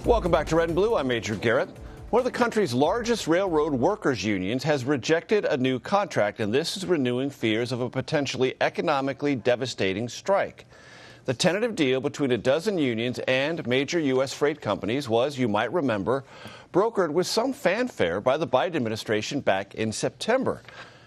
Welcome back to Red and Blue. I'm Major Garrett. One of the country's largest railroad workers' unions has rejected a new contract, and this is renewing fears of a potentially economically devastating strike. The tentative deal between a dozen unions and major U.S. freight companies was, you might remember, brokered with some fanfare by the Biden administration back in September.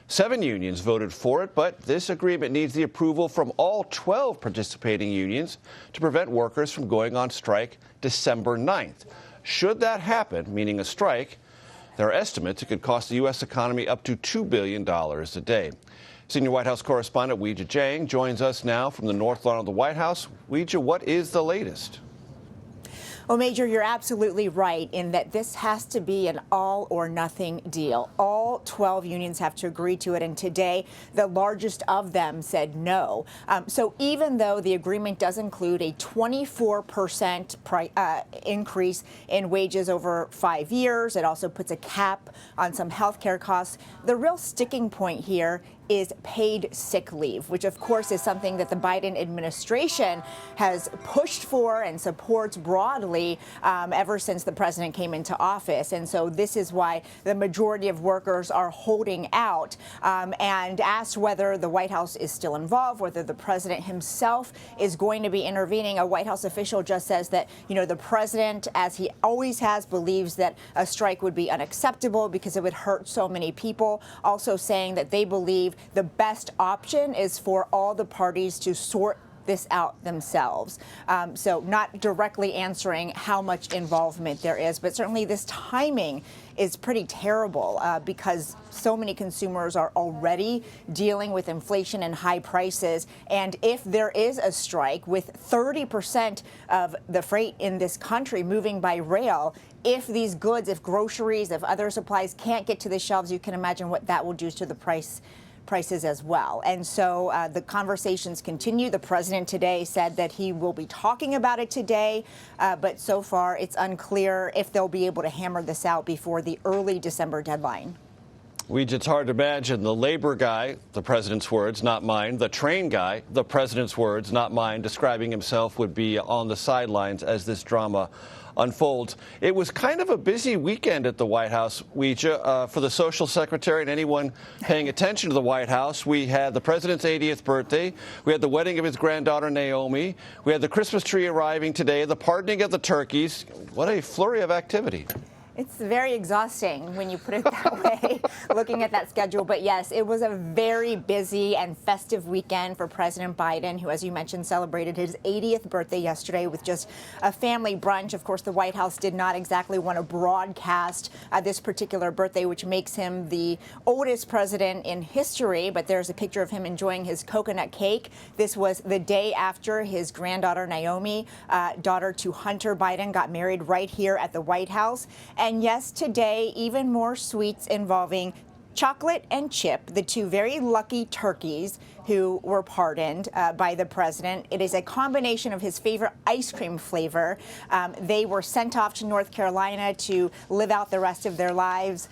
7 unions voted for it, but this agreement needs the approval from all 12 participating unions to prevent workers from going on strike December 9th. Should that happen, meaning a strike, there are estimates it could cost the U.S. economy up to $2 billion a day. Senior White House correspondent Weijia Jiang joins us now from the North Lawn of the White House. Weijia, what is the latest? Well, Major, you're absolutely right in that this has to be an all-or-nothing deal. All 12 unions have to agree to it, and today the largest of them said no. So even though the agreement does include a 24% increase in wages over 5 years, it also puts a cap on some health care costs. The real sticking point here is paid sick leave, which of course is something that the Biden administration has pushed for and supports broadly ever since the president came into office. And so this is why the majority of workers are holding out. And asked whether the White House is still involved, whether the president himself is going to be intervening, a White House official just says that, the president, as he always has, believes that a strike would be unacceptable because it would hurt so many people. Also saying that they believe the best option is for all the parties to sort this out themselves. So not directly answering how much involvement there is, but certainly this timing is pretty terrible because so many consumers are already dealing with inflation and high prices. And if there is a strike, with 30% of the freight in this country moving by rail, if these goods, if groceries, if other supplies can't get to the shelves, you can imagine what that will do to the prices as well. And so the conversations continue. The president today said that he will be talking about it today, but so far it's unclear if they'll be able to hammer this out before the early December deadline. It's hard to imagine the labor guy, the president's words, not mine, the train guy, the president's words, not mine, describing himself would be on the sidelines as this drama unfolds. It was kind of a busy weekend at the White House, Weijia, for the social secretary and anyone paying attention to the White House. We had the president's 80th birthday. We had the wedding of his granddaughter, Naomi. We had the Christmas tree arriving today, the pardoning of the turkeys. What a flurry of activity. It's very exhausting when you put it that way, looking at that schedule. But yes, it was a very busy and festive weekend for President Biden, who, as you mentioned, celebrated his 80th birthday yesterday with just a family brunch. Of course, the White House did not exactly want to broadcast this particular birthday, which makes him the oldest president in history. But there's a picture of him enjoying his coconut cake. This was the day after his granddaughter, Naomi, daughter to Hunter Biden, got married right here at the White House. And yes, today, even more sweets involving Chocolate and Chip, the two very lucky turkeys who were pardoned by the president. It is a combination of his favorite ice cream flavor. They were sent off to North Carolina to live out the rest of their lives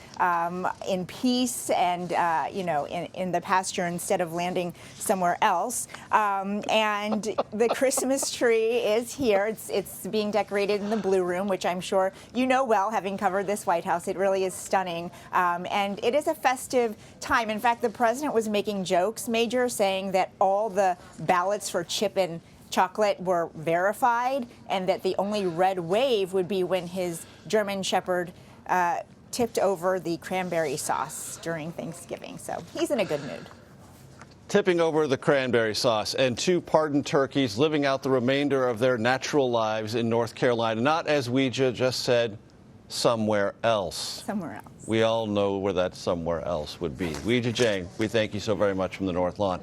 in peace and, in the pasture instead of landing somewhere else. And the Christmas tree is here. It's being decorated in the Blue Room, which I'm sure you know well, having covered this White House. It really is stunning. And it is a festive time. In fact, the president was making jokes, Major, saying that all the ballots for Chip and Chocolate were verified and that the only red wave would be when his German Shepherd tipped over the cranberry sauce during Thanksgiving. So he's in a good mood. Tipping over the cranberry sauce, and 2 pardoned turkeys living out the remainder of their natural lives in North Carolina, not, as Weijia just said, somewhere else. Somewhere else. We all know where that somewhere else would be. Weijia Jiang, we thank you so very much from the North Lawn.